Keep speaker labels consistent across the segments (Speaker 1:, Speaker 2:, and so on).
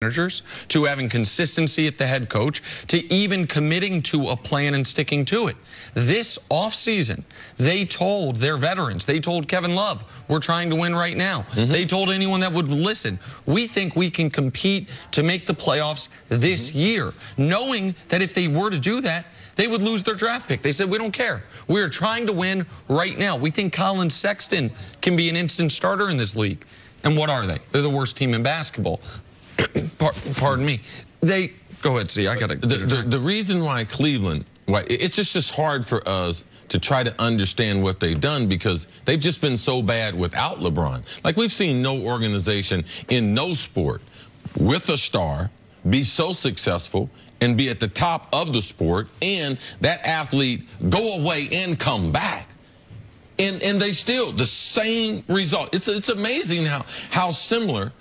Speaker 1: managers, to having consistency at the head coach, to even committing to a plan and sticking to it. This offseason, they told their veterans, they told Kevin Love, we're trying to win right now. They told anyone that would listen, we think we can compete to make the playoffs this year, knowing that if they were to do that, they would lose their draft pick. They said, we don't care. We're trying to win right now. We think Colin Sexton can be an instant starter in this league. And what are they? They're the worst team in basketball. Pardon me. Go ahead, see. I got to.
Speaker 2: The reason why Cleveland, it's just hard for us to try to understand what they've done because they've just been so bad without LeBron. Like, we've seen no organization in no sport with a star be so successful and be at the top of the sport, and that athlete go away and come back. And they still, the same result. It's amazing how similar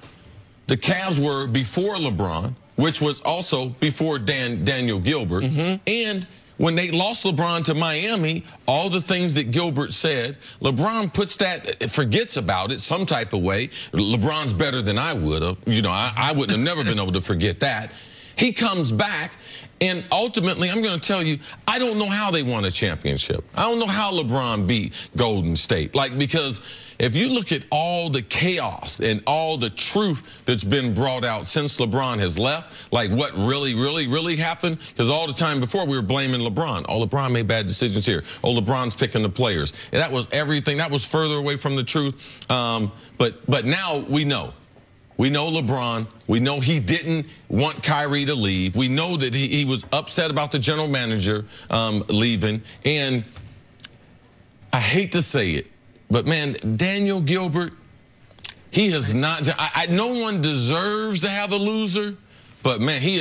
Speaker 2: the Cavs were before LeBron, which was also before Daniel Gilbert. And when they lost LeBron to Miami, all the things that Gilbert said, LeBron forgets about it some type of way. LeBron's better than I would have. You know, I wouldn't have never been able to forget that. He comes back, and ultimately, I'm going to tell you, I don't know how they won a championship. I don't know how LeBron beat Golden State. Like, because if you look at all the chaos and all the truth that's been brought out since LeBron has left, like what really happened, because all the time before we were blaming LeBron. Oh, LeBron made bad decisions here. Oh, LeBron's picking the players. And that was everything. That was further away from the truth. But now we know. We know LeBron. We know he didn't want Kyrie to leave. We know that he was upset about the general manager leaving. And I hate to say it, but, man, Daniel Gilbert, he has not. No one deserves to have a loser, but, man, he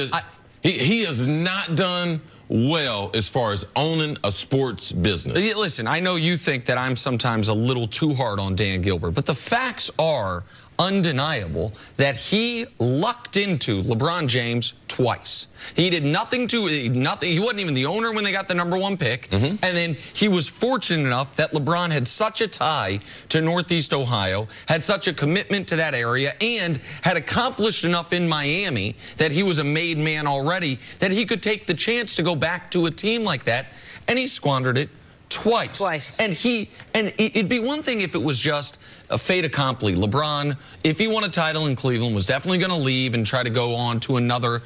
Speaker 2: has not done well as far as owning a sports business.
Speaker 1: Listen, I know you think that I'm sometimes a little too hard on Dan Gilbert, but the facts are undeniable that he lucked into LeBron James twice. He did nothing. He wasn't even the owner when they got the #1 pick. And then he was fortunate enough that LeBron had such a tie to Northeast Ohio, had such a commitment to that area, and had accomplished enough in Miami that he was a made man already, that he could take the chance to go back to a team like that, and he squandered it twice. And it'd be one thing if it was just a fait accompli. LeBron, if he won a title in Cleveland, was definitely going to leave and try to go on to another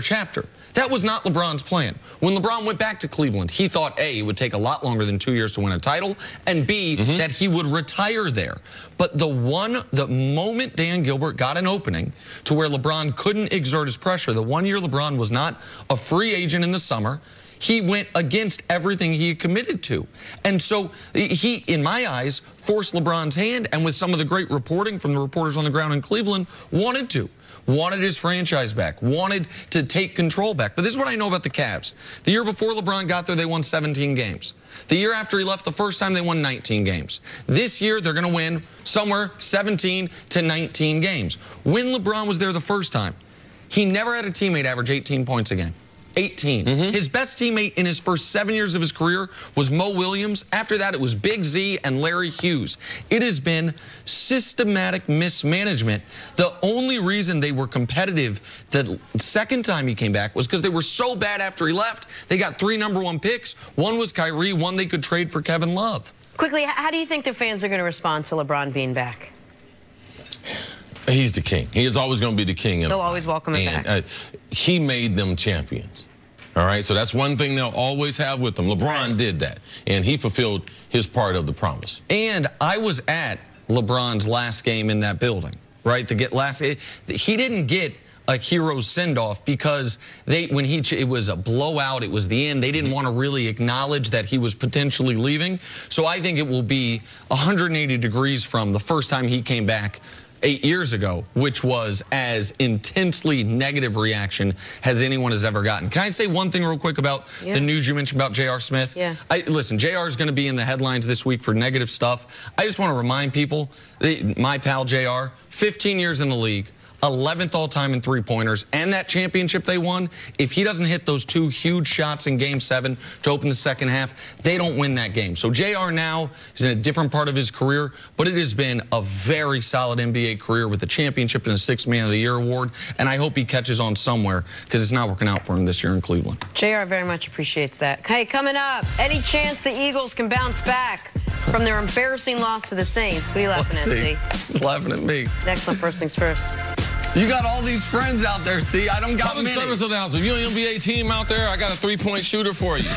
Speaker 1: chapter. That was not LeBron's plan. When LeBron went back to Cleveland, he thought, A, it would take a lot longer than 2 years to win a title, and B, that he would retire there. But the moment Dan Gilbert got an opening to where LeBron couldn't exert his pressure, the 1 year LeBron was not a free agent in the summer, he went against everything he had committed to. And so he, in my eyes, forced LeBron's hand, and with some of the great reporting from the reporters on the ground in Cleveland, wanted his franchise back, wanted to take control back. But this is what I know about the Cavs. The year before LeBron got there, they won 17 games. The year after he left the first time, they won 19 games. This year, they're going to win somewhere 17 to 19 games. When LeBron was there the first time, he never had a teammate average 18 points a game. 18. His best teammate in his first 7 years of his career was Mo Williams. After that, it was Big Z and Larry Hughes. It has been systematic mismanagement. The only reason they were competitive the second time he came back was because they were so bad after he left. They got 3 #1 picks. One was Kyrie, one they could trade for Kevin Love.
Speaker 3: Quickly, how do you think the fans are going to respond to LeBron being back?
Speaker 2: He's the king. He is always going to be the king.
Speaker 3: They'll always welcome him back.
Speaker 2: He made them champions. All right, so that's one thing they'll always have with them. LeBron did that, and he fulfilled his part of the promise.
Speaker 1: And I was at LeBron's last game in that building, right? He didn't get a hero's send-off because it was a blowout, it was the end. They didn't want to really acknowledge that he was potentially leaving. So I think it will be 180 degrees from the first time he came back 8 years ago, which was as intensely negative reaction as anyone has ever gotten. Can I say one thing real quick about the news you mentioned about J.R. Smith? Listen, J.R. is going to be in the headlines this week for negative stuff. I just want to remind people, my pal J.R., 15 years in the league, 11th all-time in three-pointers, and that championship they won, if he doesn't hit those 2 huge shots in Game 7 to open the second half, they don't win that game. So JR now is in a different part of his career, but it has been a very solid NBA career with a championship and a 6th Man of the Year award, and I hope he catches on somewhere because it's not working out for him this year in Cleveland.
Speaker 3: JR very much appreciates that. Hey, coming up, any chance the Eagles can bounce back from their embarrassing loss to the Saints? What are you laughing at, Z?
Speaker 1: He's laughing at me.
Speaker 3: Next on First Things First.
Speaker 1: You got all these friends out there, see? I don't got
Speaker 2: Public
Speaker 1: many.
Speaker 2: service announcement. If you're an NBA team out there, I got a 3-point shooter for you.